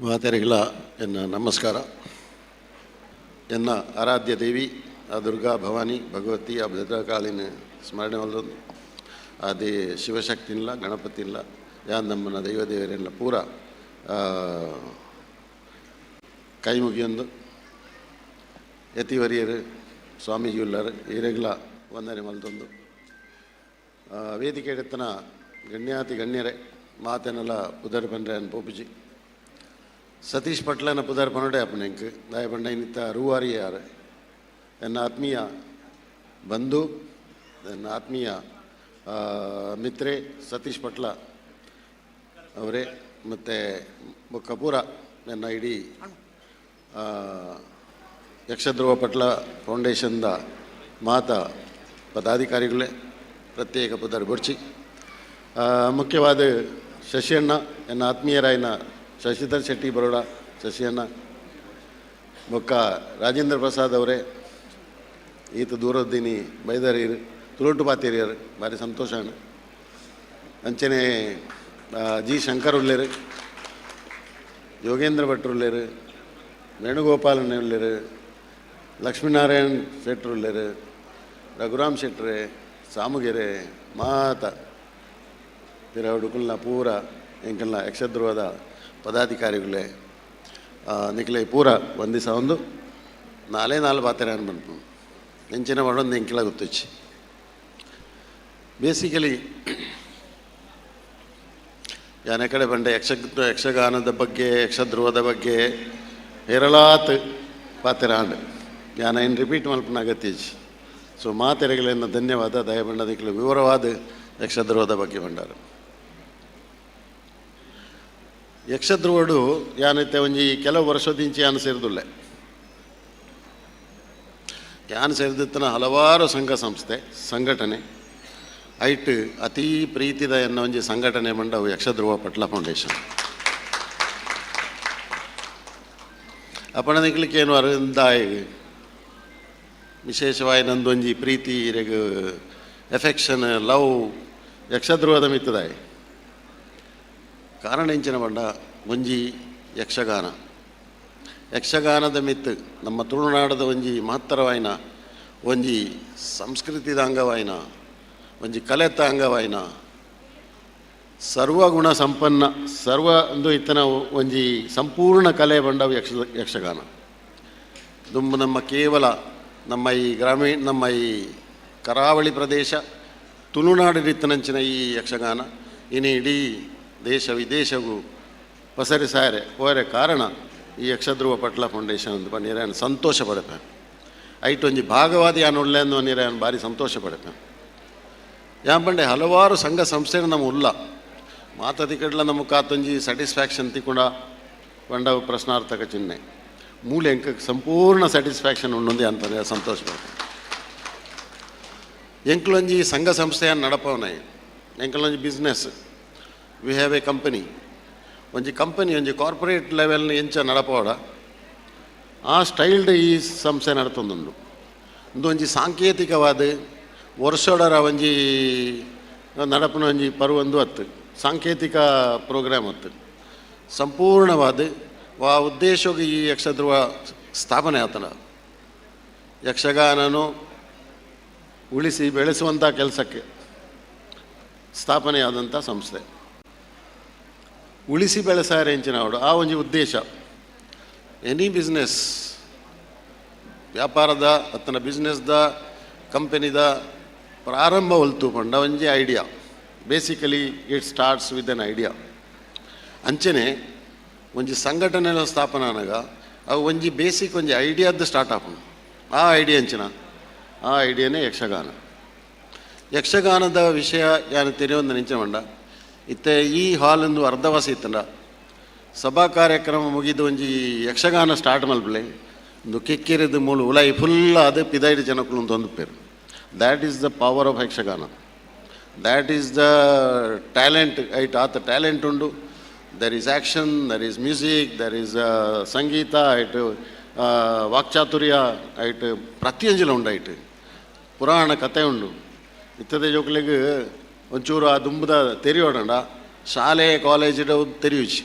ಮಾತೆರೆಗಳ ಎನ್ನ ನಮಸ್ಕಾರ. ಎನ್ನ ಆರಾಧ್ಯ ದೇವಿ ಆ ದುರ್ಗಾ ಭವಾನಿ ಭಗವತಿ ಆ ಭದ್ರಕಾಳಿನ ಸ್ಮರಣೆ ಹೊಂದೊಂದು ಅದೇ ಶಿವಶಕ್ತಿ ಇಲ್ಲ, ಗಣಪತಿ ಇಲ್ಲ, ಯಾನ್ ನಮ್ಮನ್ನ ದೈವ ದೇವರೆಲ್ಲ ಪೂರ ಕೈ ಮುಗಿಯೊಂದು ಯತಿವರಿಯರು ಸ್ವಾಮೀಜಿ ಉಳ್ಳರು ಈರೆಗ್ಲ ವಂದನೆ ಮಲ್ತೊಂದು ವೇದಿಕೆ ಎಡತನ ಗಣ್ಯಾತಿ ಗಣ್ಯರೇ ಮಾತೆನೆಲ್ಲ ಪುದರ್ ಬಂದ್ರೆ ಅನ್ ಪೋಪಿಜಿ ಸತೀಶ್ ಪಟ್ಲನ ಪುದರ್ ಪನೊಡೆ ಅಪ್ಪನೆಂಕ್ ದಾಯ ಬಂಡ ಇನ್ನಿತ್ತ ರೂವಾರಿ ಯಾರು ನನ್ನ ಆತ್ಮೀಯ ಬಂಧು, ನನ್ನ ಆತ್ಮೀಯ ಮಿತ್ರೆ ಸತೀಶ್ ಪಟ್ಲ ಅವರೇ ಮತ್ತು ಕಪೂರ ನನ್ನ ಇಡೀ ಯಕ್ಷಧ್ರುವ ಪಟ್ಲ ಫೌಂಡೇಶನ್ದ ಮಾತ ಪದಾಧಿಕಾರಿಗಳೇ ಪ್ರತ್ಯೇಕ ಪುದರ್ ಬೊಡ್ಚಿ ಮುಖ್ಯವಾದ ಶಶಿಯಣ್ಣ ನನ್ನ ಆತ್ಮೀಯರಾಯನ ಶಶಿಧರ್ ಶೆಟ್ಟಿ ಬರೋಡ ಶಶಿಯಣ್ಣ ಬೊಕ್ಕ ರಾಜೇಂದ್ರ ಪ್ರಸಾದ್ ಅವರೇ ಈತ ದೂರದ್ದೀನಿ ಬೈದರೀರು ತುಳುಟು ಪಾತೀರಿಯರು ಭಾರಿ ಸಂತೋಷ ಅಂಚನೆ ಜಿ ಶಂಕರ್ ಉಳ್ಳೇರು, ಯೋಗೇಂದ್ರ ಭಟ್ರು ಉಳ್ಳೇರು, ವೇಣುಗೋಪಾಲನ್ ಉಳ್ಳೇರು, ಲಕ್ಷ್ಮೀನಾರಾಯಣ್ ಶೆಟ್ರು ಉಳ್ಳೇರು, ರಘುರಾಮ್ ಶೆಟ್ರೆ ಸಾಮುಗೆರೆ ಮಾತ ತಿರವಡುಕಲ್ನ ಪೂರ ಎಂಕಲ್ನ ಯಕ್ಷಧ್ರುವದ ಪದಾಧಿಕಾರಿಗಳೇ ನಿಖಲೆ ಪೂರ ಒಂದಿಸ ಒಂದು ನಾಲ್ಕು ಬಾತೆರೆ ಅನ್ ಬಂತು ನೆಂಚಿನ ಮಾಡೊಂದು ಎಂಕಿಲ ಗೊತ್ತುಚ್ಚಿ. ಬೇಸಿಕಲಿ ಯಾನ ಕಡೆ ಬಂಡೆ ಯಕ್ಷಗಾನದ ಬಗ್ಗೆ ಯಕ್ಷಧ್ರುವದ ಬಗ್ಗೆ ಹೇರಳಾತ್ ಪಾತೆರ ಆಂಡ್ ಯಾನ ಏನು ರಿಪೀಟ್ ಮಲ್ಪನ ಅಗತ್ಯಜಿ. ಸೊ ಮಾತೆರೆಗಳಿಂದ ಧನ್ಯವಾದ. ದಯಬಂಡ ನಿಖಲು ವಿವರವಾದ ಯಕ್ಷಧ್ರುವದ ಬಗ್ಗೆ ಬಂಡಾರ. ಯಕ್ಷಧ್ರುವಡು ಯಾನೈತೆ ಒಂಜಿ ಕೆಲವು ವರ್ಷದಿಂಚಿ ಯಾನು ಸೇರಿದುಳ್ಳೆ. ಯಾನು ಸೇರಿದಿತ್ತನ ಹಲವಾರು ಸಂಘ ಸಂಸ್ಥೆ ಸಂಘಟನೆ ಐಟ್ ಅತೀ ಪ್ರೀತಿದ ಎನ್ನ ಒಂಜಿ ಸಂಘಟನೆ ಬಂಡವು ಯಕ್ಷಧ್ರುವ ಪಟ್ಲ ಫೌಂಡೇಶನ್. ಅಪಣದಿಕ್ಲಿಕ್ಕೆ ಏನು ಅರಿಂದಾಯ್ ವಿಶೇಷವಾಗಿ ನಂದೊಂಜಿ ಪ್ರೀತಿ ಇರೆಗ್ ಎಫೆಕ್ಷನ್ ಲವ್ ಯಕ್ಷಧ್ರುವದ ಮಿತ್ತದಾಯ್ ಕಾರಣ ಇಂಚಿನ ಬಂಡ ಒಂಜಿ ಯಕ್ಷಗಾನ. ಯಕ್ಷಗಾನದ ಮಿತ್ತು ನಮ್ಮ ತುಳುನಾಡದ ಒಂಜಿ ಮಹತ್ತರವಾಯಿನ ಒಂಜಿ ಸಂಸ್ಕೃತಿದ ಅಂಗವಾಯಿನ ಒಂಜಿ ಕಲೆತ ಅಂಗವಾಯಿನ ಸರ್ವಗುಣ ಸಂಪನ್ನ ಸರ್ವ ಒಂದು ಇತ್ತನ ಒಂಜಿ ಸಂಪೂರ್ಣ ಕಲೆ ಬಂಡವು ಯಕ್ಷಗಾನ. ದುಂಬು ನಮ್ಮ ಕೇವಲ ನಮ್ಮ ಈ ನಮ್ಮ ಈ ಕರಾವಳಿ ಪ್ರದೇಶ ತುಳುನಾಡಿನಿತ್ತನಂಚಿನ ಈ ಯಕ್ಷಗಾನ ಇನ್ನು ಇಡೀ ದೇಶ ವಿದೇಶಗೂ ಪಸರಿಸಾರೆ ಹೋರೆ ಕಾರಣ ಈ ಯಕ್ಷಧ್ರುವ ಪಟ್ಲ ಫೌಂಡೇಶನ್ ಅಂತ ಬಂದಿರ ಸಂತೋಷ ಪಡೆಪೆ. ಐಟ್ ಒಂಜಿ ಭಾಗವಾದಿ ಯಾನು ಒಳ್ಳೆ ಅಂದು ಬಂದಿರ ಭಾರಿ ಸಂತೋಷ ಪಡೆಪೆ. ಯಾನ್ ಬಂಡೆ ಹಲವಾರು ಸಂಘ ಸಂಸ್ಥೆನ ನಮ್ಮ ಉಲ್ಲ ಮಾತದಿ ಕಡ್ಲ ನಮ್ಮ ಕಾತೊಂಜಿ ಸ್ಯಾಟಿಸ್ಫ್ಯಾಕ್ಷನ್ ತಿಕ್ಕೊಂಡ ಬಂಡ ಪ್ರಶ್ನಾರ್ಥಕ ಚಿಹ್ನೆ ಮೂಲೆ ಎಂಕ ಸಂಪೂರ್ಣ ಸ್ಯಾಟಿಸ್ಫ್ಯಾಕ್ಷನ್ ಉಂಡೊಂದಿ ಅಂತಂದರೆ ಸಂತೋಷ ಪಡ್ತೇನೆ. ಎಂಕ್ಲೊಂಜಿ ಸಂಘ ಸಂಸ್ಥೆಯನ್ನು ನಡಪವನಾಯಿ ಎಂಕ್ಲೊಂಜಿ business we have a company ಒಂಜಿ ಕಂಪನಿ ಒಂಜಿ ಕಾರ್ಪೊರೇಟ್ ಲೆವೆಲ್ನ ಎಂಚ ನಡಪೋಡ ಆ ಸ್ಟೈಲ್ಡ್ ಈ ಸಂಸ್ಥೆ ನಡತೊಂದುಂಡು. ಇಂದು ಒಂಜಿ ಸಾಂಕೇತಿಕವಾದ ವರ್ಷೋಡರ ಒಂಜಿ ನಡಪನ ಒಂಜಿ ಪರ್ವೊಂದು ಹತ್ತು ಸಾಂಕೇತಿಕ ಪ್ರೋಗ್ರಾಮ್ ಹತ್ತು ಸಂಪೂರ್ಣವಾದ ಆ ಉದ್ದೇಶಕ್ಕೆ ಈ ಯಕ್ಷಧ್ರುವ ಸ್ಥಾಪನೆ ಆತನ ಯಕ್ಷಗಾನನು ಉಳಿಸಿ ಬೆಳೆಸುವಂಥ ಕೆಲಸಕ್ಕೆ ಸ್ಥಾಪನೆಯಾದಂಥ ಸಂಸ್ಥೆ. ಉಳಿಸಿ ಬೆಳೆಸಾರೆ ಹೆಂಚಿನ ಅವಡು ಆ ಒಂಜಿ ಉದ್ದೇಶ. ಎನಿ ಬಿಸ್ನೆಸ್ ವ್ಯಾಪಾರದ ಅತ್ತನ ಬಿಸ್ನೆಸ್ದ ಕಂಪೆನಿದ ಪ್ರಾರಂಭ ಹೊಲ್ತು ಪಂಡ ಒಂಜಿ idea. Basically it starts with N idea. ಅಂಚನೆ ಒಂಜಿ ಸಂಘಟನೆಯ ಸ್ಥಾಪನೆ ಆನಾಗ ಅವು ಒಂಜಿ ಬೇಸಿಕ್ ಒಂಜಿ ಐಡಿಯಾದ್ದು ಸ್ಟಾರ್ಟ್ ಆಪುಂಡು. ಆ ಐಡಿಯಾ ಅಂಚಿನ ಆ ಐಡಿಯಾನೇ ಯಕ್ಷಗಾನ. ಯಕ್ಷಗಾನದ ವಿಷಯ ಯಾನು ತೆರೆಯೊಂದು ನೆಂಚಿನ ಬಂಡ ಇತ್ತೆ ಈ ಹಾಲೊಂದು ಅರ್ಧವಾಸ ಇತ್ತಂಡ ಸಭಾ ಕಾರ್ಯಕ್ರಮ ಮುಗಿದು ಒಂಜಿ ಯಕ್ಷಗಾನ ಸ್ಟಾರ್ಟ್ ಮಲ್ಪಲೆ ಒಂದು ಕೆಕ್ಕಿರಿದ ಮೂಲು ಉಲಾಯಿ ಫುಲ್ ಅದು ಪಿದೈಡು ಜನಕ್ಕಳು ತೊಂದುಪೇರು. That is the power of Yakshagana. That is the talent. ಐಟ್ ಆತ ಟ್ಯಾಲೆಂಟ್ ಉಂಡು. There is action, there is music, there is ಸಂಗೀತ, ಐಟ್ ವಾಕ್ಚಾತುರ್ಯ, ಐಟ್ ಪ್ರತಿಯೊಂಜಿಲ ಉಂಡು. ಐಟ್ ಪುರಾಣ ಕತೆ ಉಂಡು. ಇತ್ತದೆ ಜೋಕ್ಲಿಗೆ ಒಂಚೂರು ಆ ದುಂಬದ ತೆರೆಯೋಡಂಡ ಶಾಲೆ ಕಾಲೇಜಿಡ ತೆರೆಯುಚಿ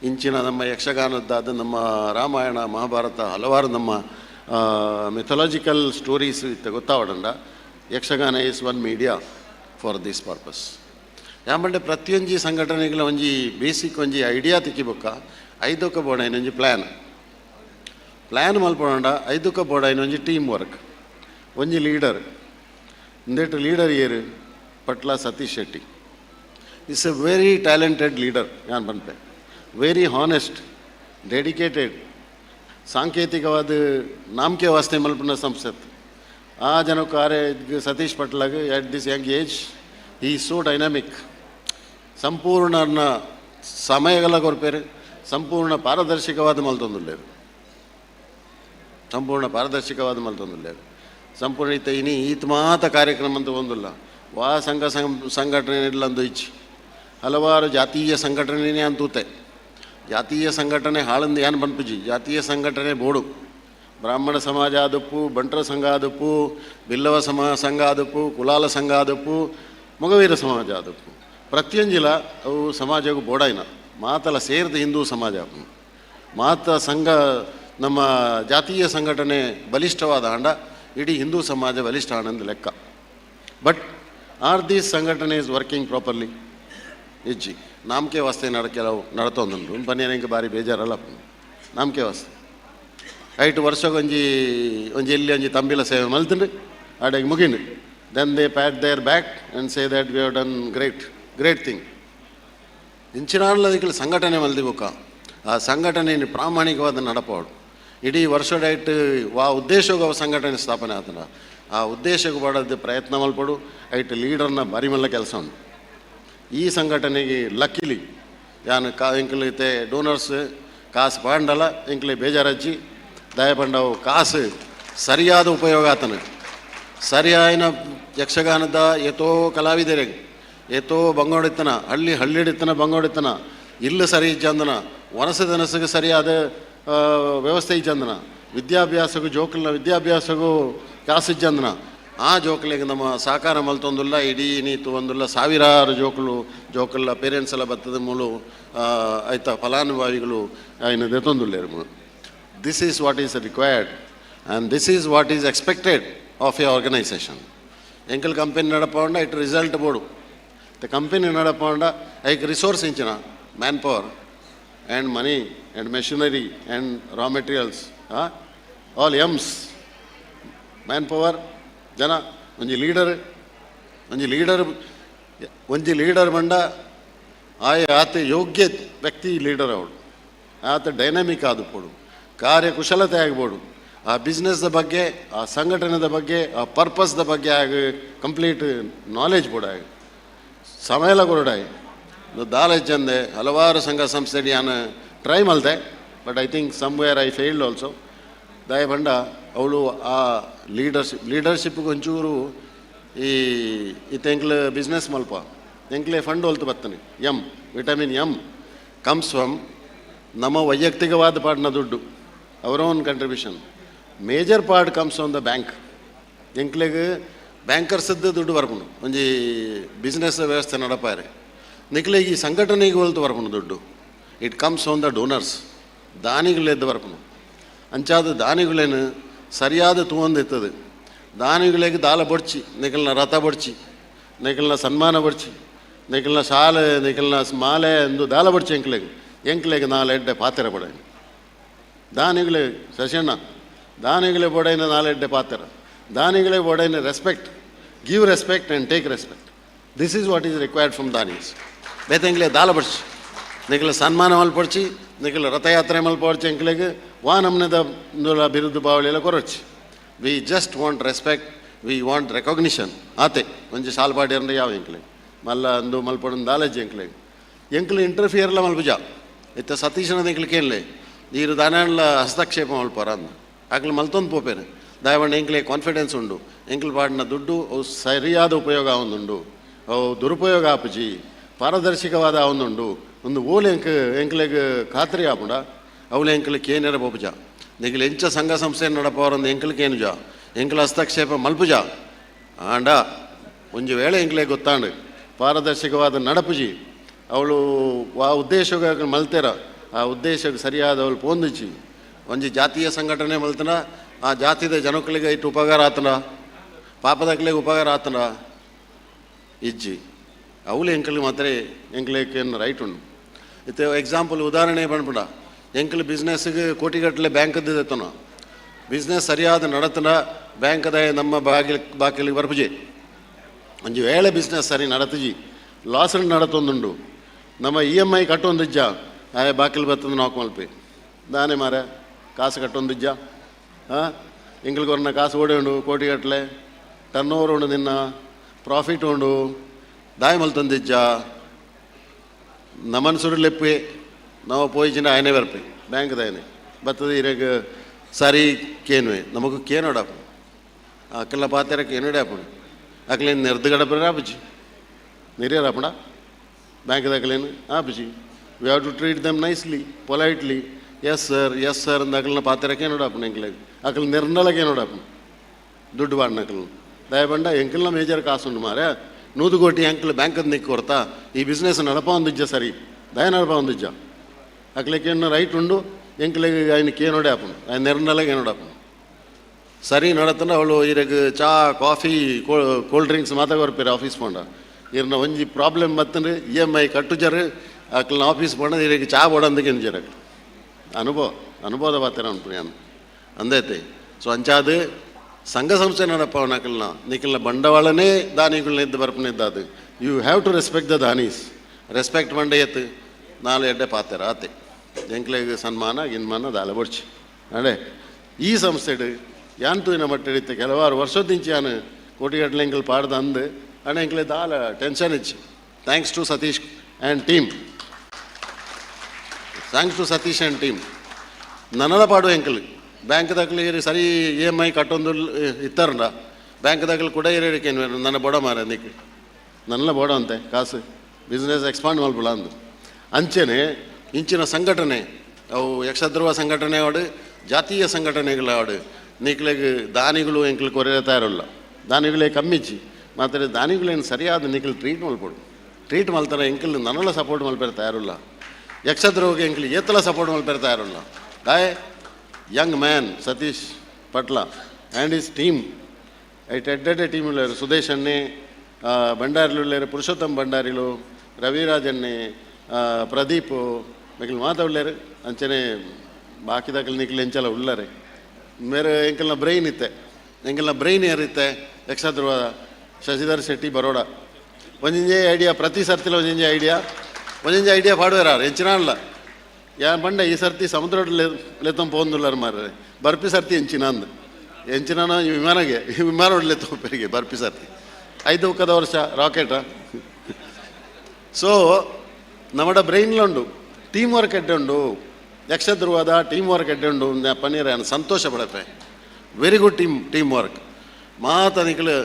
ಇಂಚಿನ ನಮ್ಮ ಯಕ್ಷಗಾನದ್ದಾದ ನಮ್ಮ ರಾಮಾಯಣ ಮಹಾಭಾರತ ಹಲವಾರು ನಮ್ಮ ಮಿಥಾಲಜಿಕಲ್ ಸ್ಟೋರೀಸ್ ಇತ್ತು ಗೊತ್ತಾವಡಂಡ Yakshagana is one media for this purpose ಯಾಮಂಡೆ ಪ್ರತಿಯೊಂಜಿ ಸಂಘಟನೆಗಳ ಒಂಜಿ ಬೇಸಿಕ್ ಒಂಜಿ ಐಡಿಯಾ ತಿಕ್ಕಿಬೊಕ್ಕ ಐದೊಕ್ಕ ಬೋಡಾಯಿನ ಒಂಜಿ ಪ್ಲ್ಯಾನ್ ಮಲ್ಪೊಂಡ ಐದೊಕ್ಕ ಬೋಡಾಯಿನ ಒಂಜಿ ಟೀಮ್ ವರ್ಕ್ ಒಂಜಿ ಲೀಡರ್ ಇಂದೆಟ್ ಲೀಡರ್ ಏರು Patla Satish Shetty is a very talented leader ಯಾನ್ ಪನ್ಪೆ ವೆರಿ ಹಾನೆಸ್ಟ್ ಡೆಡಿಕೇಟೆಡ್ ಸಾಂಕೇತಿಕವಾದ ನಾಮಕೆ ವಾಸ್ತೆ ಮಲ್ಪನ ಸಂಸ್ಥೆ ಆ ಜನಕ್ಕೆ ಕಾರ್ಯ ಸತೀಶ್ ಪಟ್ಲಾಗ ಎಟ್ ದಿಸ್ ಯಂಗ್ ಏಜ್ ಈ ಸೋ ಡೈನಾಮಿಕ್ ಸಂಪೂರ್ಣ ಸಮಯಗಳ ಕೊರಪೇರು ಸಂಪೂರ್ಣ ಪಾರದರ್ಶಕವಾದ ಮಲ್ತೊಂದುಲ್ಲೇರು ಸಂಪೂರ್ಣ ಇನಿ ಈತ ಮಾತ ಕಾರ್ಯಕ್ರಮ ಅಂತ ಒಂದಿಲ್ಲ ವಾ ಸಂಘಟನೆ ಇಲ್ಲಂದು ಇಚ್ಚಿ ಹಲವಾರು ಜಾತೀಯ ಸಂಘಟನೆನೇ ಅಂತೂತೆ ಜಾತೀಯ ಸಂಘಟನೆ ಹಾಳಂದು ಏನು ಬನ್ಪುಜಿ ಜಾತೀಯ ಸಂಘಟನೆ ಬೋಡು ಬ್ರಾಹ್ಮಣ ಸಮಾಜ ಆದಪ್ಪು ಬಂಟರ ಸಂಘ ಆದಪ್ಪು ಬಿಲ್ಲವ ಸಂಘ ಆದಪ್ಪು ಕುಲಾಲ ಸಂಘ ಆದಪ್ಪು ಮೊಗವೀರ ಸಮಾಜ ಆದಪ್ಪು ಪ್ರತಿಯೊಂಜಿಲ ಅವು ಸಮಾಜಗೂ ಬೋಡಾಯಿನ ಮಾತಲ ಸೇರಿದ ಹಿಂದೂ ಸಮಾಜ ಮಾತ ಸಂಘ ನಮ್ಮ ಜಾತೀಯ ಸಂಘಟನೆ ಬಲಿಷ್ಠವಾದ ಹಂಡ ಇಡೀ ಹಿಂದೂ ಸಮಾಜ ಬಲಿಷ್ಠ ಹಂಡಂದು ಲೆಕ್ಕ ಬಟ್ ಆರ್ ದೀಸ್ ಸಂಘಟನೆ ಇಸ್ ವರ್ಕಿಂಗ್ ಪ್ರಾಪರ್ಲಿ ಇಜ್ಜಿ ನಾಮಕೆ ವಾಸ್ತೆ ಕೆಲವು ನಡ್ತೊಂದುಂಡು ಬನ್ನಿ ಭಾರಿ ಬೇಜಾರಲ್ಲ ನಾಮಕೆ ವಾಸ್ತೆ ಐಟು ವರ್ಷಗೊಂಜಿ ಎಲ್ಲಿ ಒಂಜಿ ತಂಬಿಲ ಸೇವೆ ಮಲ್ತಂಡು ಅಡೆಗೆ ಮುಗಿಂಡು then they put there back and say that we have done great thing ಇಂಚಿನಾಡ್ಲದಿಕ್ಕಲು ಸಂಘಟನೆ ಮಲ್ದಿಬೋಕ ಆ ಸಂಘಟನೆ ಪ್ರಾಮಾಣಿಕವಾದ ನಡಪೋಡು ಇಡೀ ವರ್ಷಡೈಟ್ ವಾ ಉದ್ದೇಶಗೂ ಅವ ಸಂಘಟನೆ ಸ್ಥಾಪನೆ ಆತನ ಆ ಉದ್ದೇಶಕ್ಕೆ ಬಡೋದು ಪ್ರಯತ್ನ ಮಲ್ಪಡು ಐಟ್ ಲೀಡರ್ನ ಬಾರಿ ಮಲ್ಲ ಕೆಲಸ ಉಂಟು ಈ ಸಂಘಟನೆಗೆ ಲಕ್ಕಿಲಿ ಯಾನು ಎಂಕ್ಲೈತೆ ಡೋನರ್ಸ್ ಕಾಸು ಪಾಂಡಲ್ಲ ಎಂಕ್ಲೆ ಬೇಜಾರಜ್ಜಿ ದಯಪಂಡವು ಕಾಸು ಸರಿಯಾದ ಉಪಯೋಗ ಆತನ ಸರಿಯಾಯಿನ ಯಕ್ಷಗಾನದ ಏತೋ ಕಲಾವಿದರಿಗೆ ಏತೋ ಬಂಗೋಡಿತನ ಹಳ್ಳಿಡಿತನ ಬಂಗೋಡಿತನ ಇಲ್ಲ ಸರಿ ಇಜ್ಜಂದನ ವನಸದನಸಿಗೆ ಸರಿಯಾದ ವ್ಯವಸ್ಥೆ ಇಜ್ಜಂದನ ವಿದ್ಯಾಭ್ಯಾಸಗೂ ವಿದ್ಯಾಭ್ಯಾಸಗೂ ಕಾಸು ಇಜ್ಜಂದನ ಆ ಜೋಕಲಿಗೆ ನಮ್ಮ ಸಹಕಾರ ಮಲ್ತೊಂದಿಲ್ಲ ಇಡೀ ನೀತು ಒಂದಿಲ್ಲ ಸಾವಿರಾರು ಜೋಕಲ್ಲ ಪೇರೆಂಟ್ಸ್ ಎಲ್ಲ ಬತ್ತದ ಮೂಲು ಆಯ್ತಾ ಫಲಾನುಭವಿಗಳು ಇನ್ನು ದೆತ್ತೊಂದಿಲ್ಲ this is what is required and this is what is expected of a organization ಎಂಕಲ್ ಕಂಪನಿ ನಡಪಂಡ ಇಟ್ ರಿಸಲ್ಟ್ ಬೋಡು ಕಂಪನಿ ನಡಪಂಡ ಐಕ್ ರಿಸೋರ್ಸ್ ಇಂಚಿನ man power and money and machinery and raw materials all Ms man power ಜನ ಒಂಜಿ leader ಬಂಡ ಆತ ಯೋಗ್ಯ ವ್ಯಕ್ತಿ ಲೀಡರ್ ಅವಳು ಆತ ಡೈನಾಮಿಕ್ ಆದುಪೋಡು ಕಾರ್ಯಕುಶಲತೆ ಆಗ್ಬೋಡು ಆ ಬಿಸ್ನೆಸ್ದ ಬಗ್ಗೆ ಆ ಸಂಘಟನೆದ ಬಗ್ಗೆ ಆ ಪರ್ಪಸ್ದ ಬಗ್ಗೆ ಆಗಿ ಕಂಪ್ಲೀಟ್ ನಾಲೆಜ್ ಬೋಡಾಗಿ ಸಮಯಲ ಕೊರಡಾಗಿ ದಾಲೇಜ್ ಅಂದೆ ಹಲವಾರು ಸಂಘ ಸಂಸ್ಥೆ ನಾನು ಟ್ರೈ ಮಲ್ದೆ but I think somewhere I failed also ದಯಬಂಡ ಅವಳು ಆ ಲೀಡರ್ಶಿಪ್ಗೆ ಒಂಚೂರು ಎಂಕ್ಲೆ ಬಿಸ್ನೆಸ್ ಮಲ್ಪ ಎಂಕ್ಲೆ ಫಂಡ್ ಹೊಲ್ತು ಬರ್ತಾನೆ ವಿಟಮಿನ್ ಎಮ್ ಕಮ್ಸ್ ಫ್ರಮ್ ನಮ್ಮ ವೈಯಕ್ತಿಕವಾದ ಪಾಡ್ನ ದುಡ್ಡು our own contribution major part comes on the bank ಎಂಕ್ಲೆಗೆ ಬ್ಯಾಂಕರ್ಸದ್ದು ದುಡ್ಡು ಬರ್ಕೊಂಡು ಒಂಜಿ ಬಿಸ್ನೆಸ್ ವ್ಯವಸ್ಥೆ ನಡಪಾರೆ ನಿಕ್ಲೆಗೆ ಈ ಸಂಘಟನೆಗೆ ಹೊಲ್ತು ಬರ್ಕೊಂಡು ದುಡ್ಡು it comes on the donors ದಾನಿಗಳೆದ್ದು ಬರ್ಕೊಂಡು ಅಂಚಾದ ದಾನಿಗಳೇನು ಸರಿಯಾದ ತೂಂದಿರ್ತದೆ ದಾನಿಗಳಿಗೆ ದಾಲ ಬಡ್ಚಿ ನಿಖಲ್ನ ರಥ ಬಡ್ಚಿ ನಿಖಲ್ನ ಸನ್ಮಾನ ಬಡ್ಚಿ ನಿಖಲ್ನ ಶಾಲೆ ನಿಖಲ್ನ ಮಾಲೆ ಎಂದು ದಾಲ ಬಡ್ಚಿ ಎಂಕ್ಲೆಗೆ ನಾಲೆಡ್ಡೆ ಪಾತ್ರ ಬಡಾಯಿ ದಾನಿಗಳೇ ಶಶಣ್ಣ ದಾನಿಗಳೇ ಬೊಡೈನ ನಾಲೆಡ್ಡೆ ಪಾತ್ರ ದಾನಿಗಳೇ ಬೊಡೈನ respect give respect and take respect this is what is required from ದಾನೀಸ್ ಬೇತಂಗ್ಲೆ ದಾಲ ಬಡ್ಚಿ ನಿಖಲ ಸನ್ಮಾನ ಮಲ್ಪಡ್ಚಿ ನಿಖಲ ರಥಯಾತ್ರೆ ಮಲ್ಪಡ್ಚಿ ಎಂಕ್ಲೆಗೆ ವಾ ನಮ್ನದ ಬಿರುದು ಬಾವಳಿ ಎಲ್ಲ ಕೊರಚಿ we just want respect we want recognition ಆತೆ ಒಂಜಿ ಸಾಲ್ಪಾಡಿ ಅಂದ್ರೆ ಯಾವ ಎಂಕ್ಲೆ ಮಲ್ಲ ಅಂದು ಮಲ್ಪಡೊಂದು ದಾಲಜ್ಜಿ ಎಂಕ್ಲೆ ಇಂಟರ್ಫಿಯರ್ಲ ಮಲ್ಪುಜ ಇತ್ತ ಸತೀಶನದ ಎಂಕ್ಲಿಕೇನ್ಲೆ ನೀರು ದಾನಲ್ಲ ಹಸ್ತಕ್ಷೇಪ ಮಲ್ಪಾರ ಅಂದ ಆಕಲು ಮಲ್ತೊಂದು ಪೋಪೇನೆ ದಯವಂಡ ಎಂಕ್ಲೆ ಕಾನ್ಫಿಡೆನ್ಸ್ ಉಂಡು ಎಂಕ್ಲು ಪಾಡಿನ ದುಡ್ಡು ಅವು ಸರಿಯಾದ ಉಪಯೋಗ ಒಂದುಂಡು ಅವು ದುರುಪಯೋಗ ಆಪುಜಿ ಪಾರದರ್ಶಕವಾದ ಒಂದುಂಡು ಒಂದು ಓಲೆ ಎಂಕ್ಲೆಗೆ ಖಾತ್ರಿ ಆಪುಂಡ ಅವಳು ಎಂಕ್ಲಿಗೆ ಏನಾರ ಬೋಪುಜ ನಿಖಿಲ್ ಎಂಚ ಸಂಘ ಸಂಸ್ಥೆ ನಡಪವರಂದು ಎಂಕ್ಲಿಗೆ ಏನುಜ ಎಂಕ್ಲ ಹಸ್ತಕ್ಷೇಪ ಮಲ್ಪುಜ ಆಂಡ ಒಂಜಿ ವೇಳೆ ಎಂಕ್ಲೆಗೆ ಗೊತ್ತಾಂಡು ಪಾರದರ್ಶಕವಾದ ನಡಪುಜಿ ಅವಳು ಆ ಉದ್ದೇಶ ಮಲ್ತೇರ ಆ ಉದ್ದೇಶಕ್ಕೆ ಸರಿಯಾದವಳು ಪೊಂದಿಚ್ಚಿ ಒಂಜಿ ಜಾತೀಯ ಸಂಘಟನೆ ಮಲ್ತನ ಆ ಜಾತಿದ ಜನಕ್ಕಳಿಗೆ ಇಟ್ಟು ಉಪಕಾರ ಆತನ ಪಾಪದಕ್ಲಿಗೆ ಉಪಕಾರ ಆತನ ಇಜ್ಜಿ ಅವಳು ಎಂಕಲ್ ಮಾತ್ರ ಎಂಕ್ಲೇಕೇನು ರೈಟ್ ಉಂಡು ಇತ್ತೆ ಎಕ್ಸಾಂಪಲ್ ಉದಾಹರಣೆ ಬಂದ್ಬಿಡ ಎಂಕಲ್ ಬಿಸ್ನೆಸ್ಗೆ ಕೋಟಿಗಟ್ಟಲೆ ಬ್ಯಾಂಕದ್ದು ಎತ್ತನ ಬಿಸ್ನೆಸ್ ಸರಿಯಾದ ನಡತನ ಬ್ಯಾಂಕದ ನಮ್ಮ ಬಾಕಿಲಿಗೆ ಬರ್ಪುಜಿ ಒಂಜಿ ವೇಳೆ ಬಿಸ್ನೆಸ್ ಸರಿ ನಡತಜಿ ಲಾಸ್ ನಡತೊಂದುಂಡು ನಮ್ಮ EMI ಕಟ್ಟೊಂದಿಜ್ಜ ಆಯ ಬಾಕಿಲು ಬರ್ತಂದು ನಾಲ್ಕು ಮಲ್ಪಿ ದಾನೆ ಮಾರ ಕಾಸು ಕಟ್ಟೊಂದಿಜ್ಜ ಹಾಂ ಎಂಕಲ್ಗೊರ್ನ ಕಾಸು ಓಡಿ ಉಂಡು ಕೋಟಿಗಟ್ಟಲೆ ಟರ್ನ್ ಓವರ್ ಉಂಡು ನಿನ್ನ ಪ್ರಾಫಿಟ್ ಉಂಡು ದಾಯ ಮಲ್ತೊಂದಿಜ್ಜ ನಮ್ಮನ್ ಸುರುಲೆಪ್ಪಿ ನಾವು ಪೋಯಿಚಿನ ಆಯನೆ ಬರ್ಪಿ ಬ್ಯಾಂಕ್ ದಾಯನೆ ಬರ್ತದೆ ಇರಾಗ ಸಾರಿ ಕೇನುವೆ ನಮಗೂ ಕೇನೋಡಪ್ಪ ಅಕ್ಕಲ್ಲ ಪಾತ್ರೆ ಕೇನೋಡಪ್ಪ ಅಕ್ಲೇನು ನೆರ್ದುಗಡಪ್ಪ ಆಪಚ್ಚಿ ನಿರ್ಯರಪ್ಪಡ ಬ್ಯಾಂಕ್ದಾಗಲೇನು ಆಪಚ್ಚಿ we have to treat them nicely politely yes sir ಅಂದ ಅಕ್ಕಲನ್ನ ಪಾತ್ರೆಗೆ ನೋಡಪ್ಪ ಎಂಕ್ಲೆ ಅಕ್ಕಲ್ ನಿರ್ನಲಗೆ ನೋಡಪ್ಪ ದುಡ್ಡು ಬಾಡಿನ ಅಕ್ಕಲ್ ದಯಬಂಡ ಎಂಕಲ್ನ ಮೇಜರ್ ಕಾಸು ಉಂಡು ಮಾರೆ 100 ಕೋಟಿ ಅಂಕಲ್ ಬ್ಯಾಂಕದ ನಿಕ್ಕೆ ಕೊಡ್ತಾ ಈ ಬಿಸ್ನೆಸ್ ನಡಪ ಒಂದಿಜ್ಜ ಸರಿ ದಯ ನಡಪ ಒಂದಿಜ್ಜ ಅಕ್ಲೇಕೇನು ರೈಟ್ ಉಂಡು ಎಂಕ್ಲೆಗೆ ఆయనకి ಏನೋಡೆ ಆಪನು ఆయన ನಿರ್ನಲಗೆ ಏನೋಡಪ್ಪ ಸರಿ ನಡತನ ಅವಳು ಇರಾಗ ಚಾ ಕಾಫಿ ಕೋಲ್ಡ್ ಡ್ರಿಂಕ್ಸ್ ಮಾತಾ ಬರ್ಪೇರಿ ಆಫೀಸ್ ಪಂಡ ಇರ್ನ ಒಂಜಿ ಪ್ರಾಬ್ಲಮ್ ಮತ್ತಂದ್ರೆ EMI ಕಟ್ಟುಜರು ಅಕ್ಕಲ್ನ ಆಫೀಸ್ ಪಂಡ ಇರಾಗ ಚಾ ಬೋಡಂದಕ್ಕೆ ಜರ ಅನುಭವದ ಬಾತೇನ ಅನ್ಪು ನಾನು ಅಂದೈತೆ ಸೊ ಅಂಚಾದು ಸಂಘ ಸಂಸ್ಥೆ ನಡಪ್ಪ ಅವನ ಅಕ್ಕಲ್ನ ನಿಕ್ಕಲ್ನ ಬಂಡವಾಳನೇ ದಾನಿಗಳನ್ನ ಇದ್ದು ಬರ್ಪನಿದ್ದಾದು you have to respect the ದಾನೀಸ್ ರೆಸ್ಪೆಕ್ಟ್ ಮಂಡೆ ಎತ್ತು ನಾಳೆ ಎಡ್ಡೆ ಪಾತೆರ ಆತೆ ಎಂಕ್ಲೆಗೆ ಸನ್ಮಾನ ಗಿನ್ಮಾನ ದಾಲ ಬಡ್ಚಿ ಅಡೆ ಈ ಸಂಸ್ಥೆಡು ಯಾಂತು ಇನ್ನ ಮಟ್ಟಿಡಿತ್ತೆ ಕೆಲವಾರು ವರ್ಷದಿಂಚಿ ಯಾನು ಕೋಟಿಗಟ್ಟಲೆ ಎಂಕಲ್ ಪಾಡ್ದು ಅಂದು ಅಣ್ಣ ಎಂಕ್ಲೆ ದಾಲ ಟೆನ್ಷನ್ ಇಚ್ಚಿ thanks to Satish and team ನನ್ನದ ಪಾಡು ಎಂಕಲ್ ಬ್ಯಾಂಕ್ದಾಗಲಿ ಸರಿ EMI ಕಟ್ಟೊಂದು ಇತ್ತಾರಂಡ ಬ್ಯಾಂಕ್ದಾಗಲಿ ಕೂಡ ಇರೇಕೇನು ನನ್ನ ಬೋಡ ಮಾರ ನಿಕ್ಕೆ ನನ್ನ ಬೋಡ ಅಂತೆ ಕಾಸು ಬಿಸ್ನೆಸ್ ಎಕ್ಸ್ಪಾಂಡ್ ಮಲ್ಪಲ ಅಂದು ಅಂಚೆನೆ ಇಂಚಿನ ಸಂಘಟನೆ ಅವು ಯಕ್ಷಧ್ರುವ ಸಂಘಟನೆ ಆಡು ಜಾತೀಯ ಸಂಘಟನೆಗಳ ಆಡು ನಿಕ್ಲೆಗೆ ದಾನಿಗಳು ಎಂಕ್ಲು ಕೊರೆತಾ ಇರೋಲ್ಲ ದಾನಿಗಳೇ ಕಮ್ಮಿಚ್ಚಿ ಮಾತ್ರ ದಾನಿಗಳೇನು ಸರಿಯಾದ ನಿಕ್ಲು ಟ್ರೀಟ್ ಮಲ್ಪಡು ಟ್ರೀಟ್ ಮಲ್ತಾರೆ ಎಂಕಲ್ ನನ್ನೆಲ್ಲ ಸಪೋರ್ಟ್ ಮಲ್ಪೇರ್ತಾ ಇರೋಲ್ಲ ಯಕ್ಷಧ್ರುವಗೆ ಎಂಕ್ಲು ಏತಲ ಸಪೋರ್ಟ್ ಮಲ್ಪೇರ್ತಾ ಇರೋಲ್ಲ ದಾಯ್ young man Satish Patla and his team ಎಡ್ಡೆ ಟೀಮ್ ಉಳ್ಳಾರು ಸುದೇಶ್ ಅಣ್ಣೆ ಭಂಡಾರಿಲು ಉಳ್ಳಾರು ಪುರುಷೋತ್ತಮ್ ಭಂಡಾರಿಲು ರವಿರಾಜಣ್ಣೆ ಪ್ರದೀಪ್ ಮಿಕ್ಕಲು ಮಾತಾಡ್ಲಾರು ಅಂಚನೆ ಬಾಕಿದಾಕಲ್ ನಿಕ್ಲು ಎಂಚಲ ಉಳ್ಳಾರೆ ಮೇರೆ ಎಂಕಲ್ನ ಬ್ರೈನ್ ಇತ್ತೆ ಎಂಕಲ್ನ ಬ್ರೈನ್ ಯಾರಿತ್ತೆ ಯಕ್ಷಧ್ರುವ ಶಶಿಧರ್ ಶೆಟ್ಟಿ ಬರೋಡ ಒಂಜಿಂಜೆ ಐಡಿಯಾ ಪ್ರತಿ ಸರ್ತಿಲ ಒಂಜಿಂಜೆ ಐಡಿಯಾ ಪಾಡುವಾರ ಎಂಚಿನ ಅಲ್ಲ ಯಾ ಬಂಡ ಈ ಸರ್ತಿ ಸಮುದ್ರ ಲೆತ್ತಂ ಪೋಂದುಲ್ಲಾರ ಮಾರ್ರೆ ಬರ್ಪಿ ಸರ್ತಿ ಎಂಚಿನ ಅಂದು ಎಂಚಿನ ವಿಮಾನ ಲೆತ್ತೊಪ್ಪರಿಗೆ ಬರ್ಪಿ ಸರ್ತಿ 5 ವರ್ಷ ರಾಕೆಟ ಸೊ നമ്മുടെ ബ്രെയിനിലുണ്ട് ಟೀಮ್ ವರ್ಕ್ ಎಡ್ಡೆ ಉಂಡು ಯಕ್ಷಧ್ರುವದ ಟೀಮ್ ವರ್ಕ್ ಎಡ್ಡೆ ಉಂಡು ಪನ್ನೀರ ಸಂತೋಷ ಪಡತ್ತೆ ವೆರಿ ಗುಡ್ ಟೀಮ್ ವರ್ಕ್ ಮಾತ ನಿಕ್ಕಲು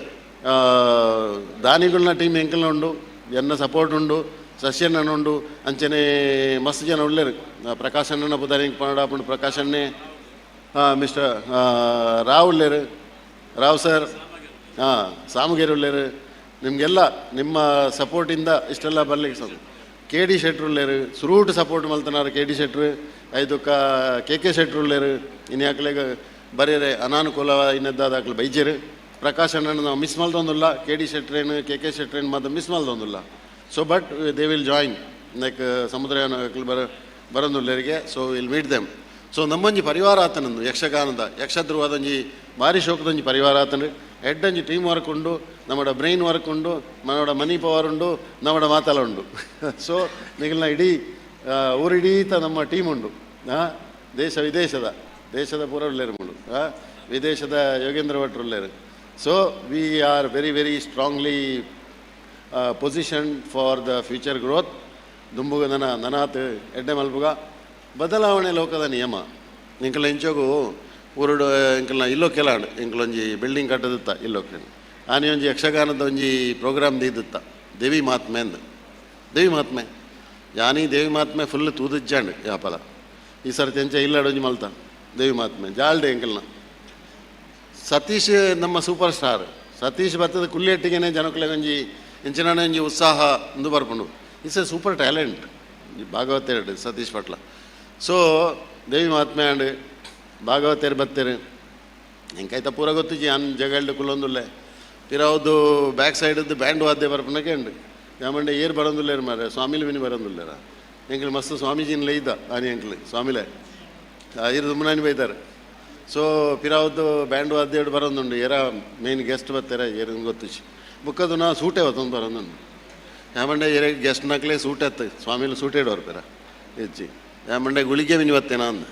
ದಾನಿಗಳನ್ನ ಟೀಮ್ ಎಂಕಲ್ನ ಉಂಡು ಎನ್ನ ಸಪೋರ್ಟ್ ಉಂಡು ಸಸ್ಯಣ್ಣ ಉಂಡು ಅಂಚನೆ ಮಸ್ತ್ ಜನ ಉಳ್ಳೇರು ಪ್ರಕಾಶ್ ಅಣ್ಣನ ಪುದಾರಿ ಪಂಡು ಪ್ರಕಾಶ್ ಅಣ್ಣೆ ಮಿಸ್ಟರ್ ರಾವ್ ಉಳ್ಳೇರು ರಾವ್ ಸರ್ ಸಾಮಗೇರಿ ಉಳ್ಳೇರು ನಿಮಗೆಲ್ಲ ನಿಮ್ಮ ಸಪೋರ್ಟಿಂದ ಇಷ್ಟೆಲ್ಲ ಬರ್ಲಿಕ್ಕೆ KD ಶೆಟ್ರು ಉಳ್ಳೇರು ಸುರೂಟ್ ಸಪೋರ್ಟ್ ಮಲ್ತನಾರು KD ಶೆಟ್ರು ಐದಕ್ಕ KK ಶೆಟ್ರು ಉಳ್ಳೇರು ಇನ್ನು ಯಾಕಲೆಗ ಬರೀರೆ ಅನಾನುಕೂಲ ಇನ್ನದ್ದಾದಾಕ್ಲು ಬೈಜರು ಪ್ರಕಾಶ್ ಅಣ್ಣನ ನಾವು ಮಿಸ್ ಮಲ್ದೊಂದಿಲ್ಲ KD ಶೆಟ್ರೇನು KK ಶೆಟ್ರೇನು ಮತ್ತು ಮಿಸ್ ಮಲ್ದೊಂದಿಲ್ಲ so but they will join like Samudrayana ಬರೋದುಳ್ಳರಿಗೆ so will meet them so ನಮ್ಮೊಂಜಿ ಪರಿವಾರ ಆತನಂದು ಯಕ್ಷಗಾನದ ಯಕ್ಷಧ್ರುವದೊಂಜಿ ಭಾರಿ ಶೋಕದೊಂಜಿ ಪರಿವಾರ ಆತನು ಎಡ್ಡೊಂಜಿ ಟೀಮ್ ವರ್ಕ್ ಉಂಡು ನಮ್ಮ ಬ್ರೈನ್ ವರ್ಕ್ ಉಂಡು ನಮ್ಮ ಮನಿ ಪವರ್ ಉಂಡು ನಮ್ಮ ಮಾತಲ ಉಂಡು ಸೊ ನಿಗಲ್ನ ಇಡೀ ಊರಿಡೀತ ನಮ್ಮ ಟೀಮ್ ಉಂಡು ದೇಶ ದೇಶದ ಪೂರ ಉಳ್ಳೇರು ಉಂಡು ವಿದೇಶದ ಯೋಗೇಂದ್ರ ಭಟ್ರು ಉಳ್ಳೇರು so we are very very strongly position for the future growth ದುಂಬುಗ ನನಾತ್ ಎಡ್ಡೆ ಮಲ್ಪುಗ ಬದಲಾವಣೆ ಲೋಕದ ನಿಯಮ ಇಂಕಲ ಇಂಚೋಗು ಊರುಡು ಇಂಕಲ್ನ ಇಲ್ಲೋ ಕೆಲಾಂಡು ಇಂಕಲೊಂಜಿ ಬಿಲ್ಡಿಂಗ್ ಕಟ್ಟದಿತ್ತ ಇಲ್ಲೋಕೆ ಆನೆ ಒಂಜಿ ಯಕ್ಷಗಾನದ ಒಂಜಿ ಪ್ರೋಗ್ರಾಮ್ ದೀದಿತ್ತ ದೇವಿ ಮಹಾತ್ಮೆ ಯಾನಿ ದೇವಿ ಮಹಾತ್ಮೆ ಫುಲ್ ತೂದಿಜ್ಜಾಂಡು ಯಾಪಲ ಈ ಸರ್ತಿ ಎಂಚ ಇಲ್ಲಾಡೊಂಜಿ ಮಲ್ತ ದೇವಿ ಮಹಾತ್ಮೆ ಜಾಲ್ಡೆ ಎಂಕಲ್ನ ಸತೀಶ್ ನಮ್ಮ ಸೂಪರ್ ಸ್ಟಾರ್ ಸತೀಶ್ ಬರ್ತದ ಕುಲ್ಲಿಯಟ್ಟಿಗೆ ಜನಕ್ಕಲೆ ಒಂಜಿ ಇಂಚಿನ ಒಂಜಿ ಉತ್ಸಾಹ ಇಂದು ಬರ್ಪುಂಡು it's a super talent Bhagavata Satish Patla so Devi Mahatme and ಭಾಗವತೇರು ಬತ್ತೇರು ಎಂಕೈತ ಪೂರ ಗೊತ್ತಿಜಿ ಅನ್ ಜಗಲ್ಡು ಕುಲ್ಲೊಂದುಲ್ಲೆ ಪಿರಾವ್ದು ಬ್ಯಾಕ್ ಸೈಡ್ದು ಬ್ಯಾಂಡ್ ವಾದ್ಯ ಬರ್ಪನಕ್ಕೆ ಉಂಡು ಯಾಮಂಡೆ ಏರು ಬರೋದಿಲ್ಲೇರು ಮಾರೆ ಸ್ವಾಮಿಲು ವಿನಿ ಬರೋದಿಲ್ಲೇರ ಎಂಕಲ್ ಮಸ್ತ್ ಸ್ವಾಮೀಜಿನ ಇದ್ದ ಆನಿ ಎಂಕಲ್ ಸ್ವಾಮಿಲೆ ಇರು ದುಮ್ಮನಾನಿ ಬೈತಾರೆ ಸೊ ಪಿರಾವ್ದು ಬ್ಯಾಂಡ್ ವಾದ್ಯ ಬರೋದುಂಡು ಏರ ಮೇನ್ ಗೆಸ್ಟ್ ಬರ್ತಾರೆ ಏರು ಗೊತ್ತಿಜಿ ಬುಕ್ಕದು ನಾ ಸೂಟೆ ಹೊತ್ತೊಂದು ಬರೋದುಂಡು ಯಾಮಂಡೆ ಏರ ಗೆಸ್ಟ್ ನಕ್ಲೆ ಸೂಟೆ ಹತ್ತು ಸ್ವಾಮಿಲು ಸೂಟೆ ಇಡೋರು ಪಿರ ಹೆಚ್ಚಿ ಯಾಮಂಡೆ ಗುಳಿಗೆ ವಿನಿ ಬತ್ತೇನ ಅಂದ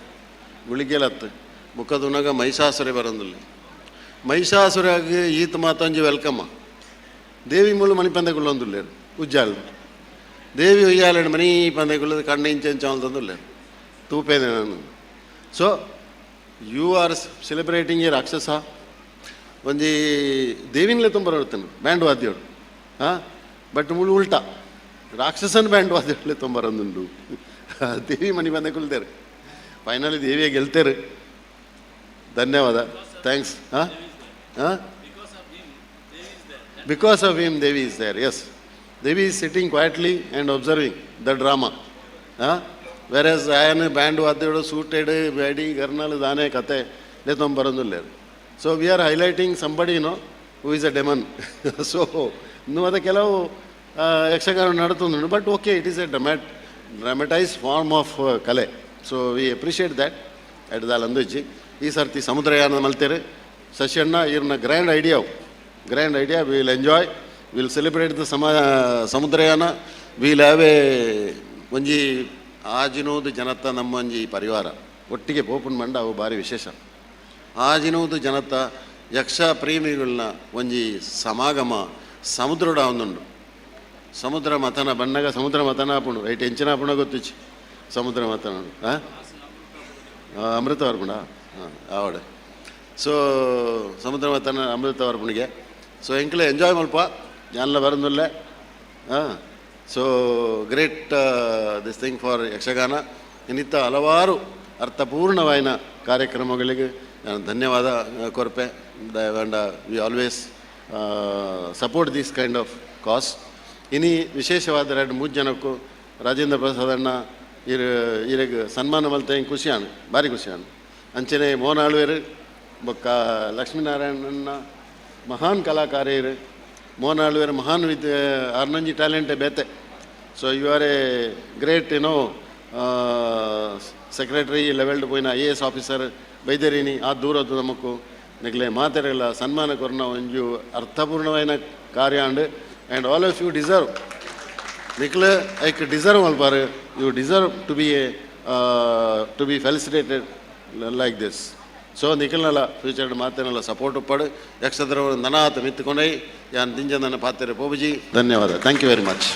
ಗುಳಿಗೆಲತ್ತು ಬುಕ್ಕದುನಾಗ ಮಹಿಷಾಸುರೆ ಬರೋದಿಲ್ಲ ಮಹಿಷಾಸುರಾಗಿ ಈತ ಮಾತಂಜಿ ವೆಲ್ಕಮ್ಮ ದೇವಿ ಮೂಲ ಮಣಿ ಪಂದೆಗುಳ್ಳೊಂದುಲ್ಲೇರು ಉಜ್ಜಾಲ್ ದೇವಿ ಉಯ್ಯಾಲೆಡು ಮನಿ ಪಂದೆಗುಳ್ಳದು ಕಣ್ಣು ಇಂಚೆಂಚ ಅಂತಂದುಲ್ಲೇರು ತೂಪೇನೆ ನಾನು so you are celebrating a ರಾಕ್ಷಸ ಒಂಜಿ ದೇವಿನಲ್ಲೇ ತುಂಬ ಬರ್ತೇನೆ ಬ್ಯಾಂಡ್ ವಾದ್ಯೋಡು ಹಾಂ ಬಟ್ ಮುಳು ಉಲ್ಟಾ ರಾಕ್ಷಸನ ಬ್ಯಾಂಡ್ ವಾದ್ಯೋಡ್ಲೆ ತುಂಬ ಬರೋದುಂಡು ದೇವಿ ಮನಿ ಪಂದೆಗುಳ್ತೇರು ಫೈನಲಿ ದೇವಿಯ ಗೆಲ್ತೇರು ಧನ್ಯವಾದ ಥ್ಯಾಂಕ್ಸ್ ಹಾಂ ಹಾಂ because of him Devi is there yes Devi is sitting quietly and observing the drama ಹಾಂ ವೆರಸ್ ಆಯನ್ ಬ್ಯಾಂಡ್ ವಾದ್ಯಗಳು ಸೂಟೆಡ್ ಬ್ಯಾಡಿ ಗರ್ನಲ್ ದಾನೆ ಕತೆ ಲೇತೊಂಬ ಬರೋದಿಲ್ಲೇರು so we are highlighting somebody no who is a demon so ಇನ್ನು ಅದ ಕೆಲವು ಯಕ್ಷಗಾನ ನಡೀತುಂಡು but okay it is a dramatize form of ಕಲೆ so we appreciate that at ದಾಲ್ ಅಂದುಜಿ ಈ ಸರ್ತಿ ಸಮುದ್ರಯಾನ ಮಲ್ತೇರು ಶಶಿಯಣ್ಣ ಇವ್ರನ್ನ grand idea will enjoy will celebrate the Samudrayana will have a ಒಂಜಿ ಆಜಿನೋದು ಜನತ ನಮ್ಮ ಒಂಜಿ ಪರಿವಾರ ಒಟ್ಟಿಗೆ ಪೋಪುನ್ ಮಂಡ ಅವು ಭಾರಿ ವಿಶೇಷ ಆಜಿನೋದು ಜನತ ಯಕ್ಷ ಪ್ರೇಮಿಗಳನ್ನ ಒಂಜಿ ಸಮಾಗಮ ಸಮುದ್ರಡ ಒಂದುಂಡು ಸಮುದ್ರ ಮತನ ಬಣ್ಣಗ ಸಮುದ್ರ ಮತನ ಆಪುಂಡು ರೈಟ್ ಎಂಚಿನ ಆಪುಣ ಗೊತ್ತಿಚ್ಚಿ ಸಮುದ್ರ ಮತನ ಹಾಂ ಅಮೃತವರ್ಪುಣ ಹಾಂ ಆವಡೆ ಸೊ ಸಮುದ್ರ ಮತನ ಅಮೃತವರ್ಪುಣಿಗೆ ಸೊ ಎಂಕ್ಲೆ ಎಂಜಾಯ್ ಮಲ್ಪ ಎಲ್ಲ ಬರೋದಿಲ್ಲ ಹಾಂ so great this thing for Yakshagana ಇನ್ನಿತ್ತ ಹಲವಾರು ಅರ್ಥಪೂರ್ಣವಾದ ಕಾರ್ಯಕ್ರಮಗಳಿಗೆ ನಾನು ಧನ್ಯವಾದ ಕೊರಪೆ and we always support this kind of cause ಇನಿ ವಿಶೇಷವಾದ 2-3 ಜನಕ್ಕೂ ರಾಜೇಂದ್ರ ಪ್ರಸಾದ್ ಅಣ್ಣ ಇರಿಗೆ ಸನ್ಮಾನ ಮಲ್ತೆ ಖುಷಿಯಾನು ಭಾರಿ ಖುಷಿಯಾನು ಅಂಚನೆ ಮೋಹನ್ ಆಳ್ವೇರು ಬೊಕ್ಕ ಲಕ್ಷ್ಮೀನಾರಾಯಣನ ಮಹಾನ್ ಕಲಾಕಾರಿಯರು ಮೋಹನ್ ಆಳ್ವೇರು ಮಹಾನ್ ಅರ್ನಂಜಿ ಟ್ಯಾಲೆಂಟೇ ಬೇತೆ so you are a great secretary ಲೆವೆಲ್ಡ್ ಪೋಯಿನ IAS ಆಫೀಸರ್ ಬೈದೇರಿನಿ ಆ ದೂರದ್ದು ನಮಕು ನಿಗ್ಲೆ ಮಾತೆರೆಲ್ಲ ಸನ್ಮಾನ ಕೊರನ ಒಂಜು ಅರ್ಥಪೂರ್ಣವಾದ ಕಾರ್ಯ and all of you deserve ನಿಕ್ಲೆ ಐಕ್ ಡಿಸರ್ವ್ ಮಲ್ಪಾರು you deserve to be felicitated like this so ನಿಖಲ್ನಲ್ಲ ಫ್ಯೂಚರ್ ಮಾತೇನೆಲ್ಲ ಸಪೋರ್ಟ್ ಉಪ್ಪಾಡು ಯಕ್ಷದ್ರ ನನಾತ ಮಿತ್ತುಕೊಂಡೈ ಯಾನ್ ದಿಂಜ ನನ್ನ ಪಾತ್ರೆ ಪೋಬುಜಿ ಧನ್ಯವಾದ ಥ್ಯಾಂಕ್ ಯು ವೆರಿ ಮಚ್